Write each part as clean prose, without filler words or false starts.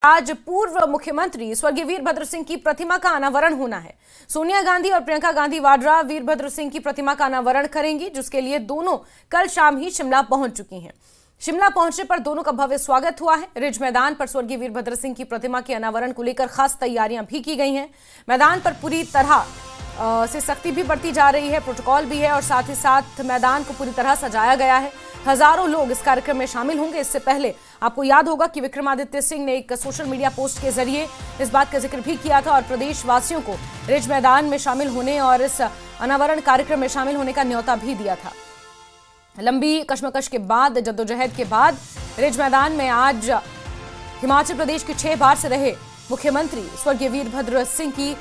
आज पूर्व मुख्यमंत्री स्वर्गीय वीरभद्र सिंह की प्रतिमा का अनावरण होना है। सोनिया गांधी और प्रियंका गांधी वाड्रा वीरभद्र सिंह की प्रतिमा का अनावरण करेंगी, जिसके लिए दोनों कल शाम ही शिमला पहुंच चुकी हैं। शिमला पहुंचने पर दोनों का भव्य स्वागत हुआ है। रिज मैदान पर स्वर्गीय वीरभद्र सिंह की प्रतिमा के अनावरण को लेकर खास तैयारियां भी की गई हैं। मैदान पर पूरी तरह से सख्ती भी बढ़ती जा रही है, प्रोटोकॉल भी है और साथ ही साथ मैदान को पूरी तरह सजाया गया है। हजारों लोग इस कार्यक्रम में शामिल होंगे। इससे पहले आपको याद होगा कि विक्रमादित्य सिंह ने एक सोशल मीडिया पोस्ट के जरिए इस बात का जिक्र भी किया था और प्रदेशवासियों को रिज मैदान में शामिल होने और इस अनावरण कार्यक्रम में शामिल होने का न्योता भी दिया था। लंबी कशमकश के बाद, जद्दोजहद के बाद रिज मैदान में आज हिमाचल प्रदेश के 6 बार से रहे मुख्यमंत्री स्वर्गीय वीरभद्र सिंह की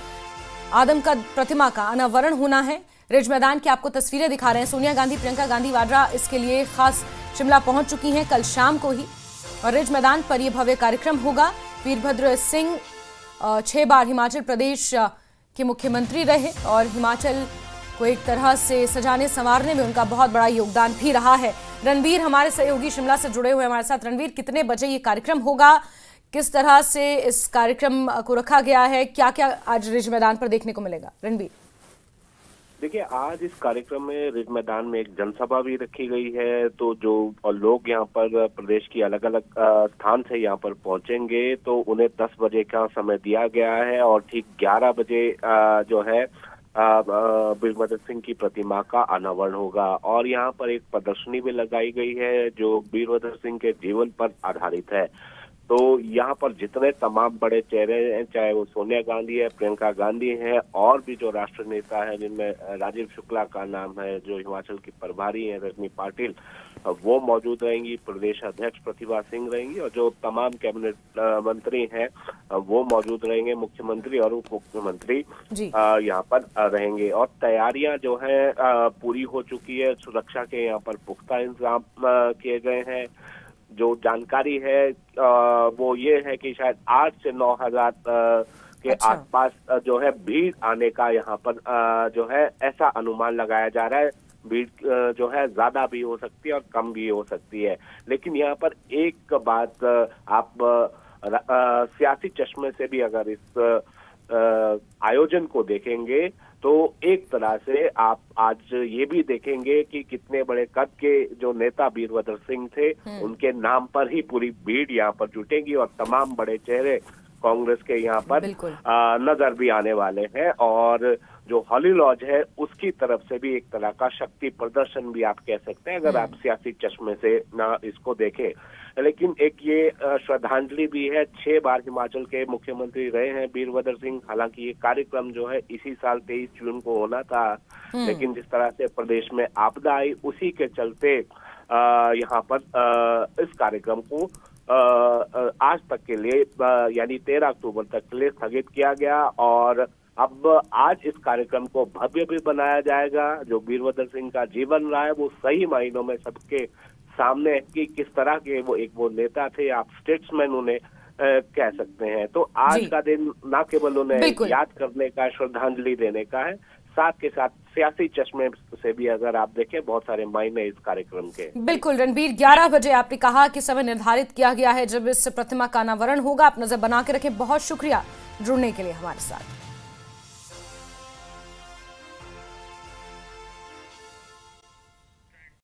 आदमकद प्रतिमा का अनावरण होना है। रिज मैदान की आपको तस्वीरें दिखा रहे हैं। सोनिया गांधी, प्रियंका गांधी वाड्रा इसके लिए खास शिमला पहुंच चुकी हैं कल शाम को ही, और रिज मैदान पर यह भव्य कार्यक्रम होगा। वीरभद्र सिंह 6 बार हिमाचल प्रदेश के मुख्यमंत्री रहे और हिमाचल को एक तरह से सजाने संवारने में उनका बहुत बड़ा योगदान भी रहा है। रणवीर हमारे सहयोगी शिमला से जुड़े हुए हमारे साथ। रणवीर, कितने बजे ये कार्यक्रम होगा, किस तरह से इस कार्यक्रम को रखा गया है, क्या क्या आज रिज मैदान पर देखने को मिलेगा? रणवीर, देखिए, आज इस कार्यक्रम में रिज मैदान में एक जनसभा भी रखी गई है। तो जो लोग यहाँ पर प्रदेश की अलग अलग स्थान से यहाँ पर पहुंचेंगे, तो उन्हें 10 बजे का समय दिया गया है और ठीक 11 बजे जो है वीरभद्र सिंह की प्रतिमा का अनावरण होगा। और यहाँ पर एक प्रदर्शनी भी लगाई गई है जो वीरभद्र सिंह के जीवन पर आधारित है। तो यहाँ पर जितने तमाम बड़े चेहरे हैं, चाहे वो सोनिया गांधी है, प्रियंका गांधी है और भी जो राष्ट्र नेता है, जिनमें राजीव शुक्ला का नाम है, जो हिमाचल की प्रभारी हैं रजनी पाटिल, वो मौजूद रहेंगी। प्रदेश अध्यक्ष प्रतिभा सिंह रहेंगी और जो तमाम कैबिनेट मंत्री हैं वो मौजूद रहेंगे। मुख्यमंत्री और उप मुख्यमंत्री यहाँ पर रहेंगे और तैयारियां जो है पूरी हो चुकी है। सुरक्षा के यहाँ पर पुख्ता इंतजाम किए गए हैं। जो जानकारी है वो ये है कि शायद 8 से 9 हजार के आसपास जो है भीड़ आने का यहाँ पर जो है ऐसा अनुमान लगाया जा रहा है। भीड़ जो है ज्यादा भी हो सकती है और कम भी हो सकती है। लेकिन यहाँ पर एक बात आप सियासी चश्मे से भी अगर इस आयोजन को देखेंगे तो एक तरह से आप आज ये भी देखेंगे कि कितने बड़े कद के जो नेता वीरभद्र सिंह थे, उनके नाम पर ही पूरी भीड़ यहाँ पर जुटेगी और तमाम बड़े चेहरे कांग्रेस के यहाँ पर नजर भी आने वाले हैं। और जो हॉली लॉज है उसकी तरफ से भी एक तरह का शक्ति प्रदर्शन भी आप कह सकते हैं, अगर आप सियासी चश्मे से इसको देखें। लेकिन एक ये श्रद्धांजलि भी है। 6 बार हिमाचल के मुख्यमंत्री रहे हैं वीरभद्र सिंह। हालांकि ये कार्यक्रम जो है इसी साल 23 जून को होना था, लेकिन जिस तरह से प्रदेश में आपदा आई, उसी के चलते यहाँ पर इस कार्यक्रम को आज तक के लिए यानी 13 अक्टूबर तक के लिए स्थगित किया गया। और अब आज इस कार्यक्रम को भव्य भी बनाया जाएगा। जो वीरभद्र सिंह का जीवन रहा है वो सही मायनों में सबके सामने है कि किस तरह के वो नेता थे, आप स्टेट्समैन उन्हें कह सकते हैं। तो आज का दिन न केवल उन्हें याद करने का, श्रद्धांजलि देने का है, साथ के साथ सियासी चश्मे से भी अगर आप देखें बहुत सारे मायने इस कार्यक्रम के। बिल्कुल रणबीर, 11 बजे आपने कहा कि समय निर्धारित किया गया है जब इस प्रतिमा का अनावरण होगा। आप नजर बना के रखें। बहुत शुक्रिया जुड़ने के लिए हमारे साथ।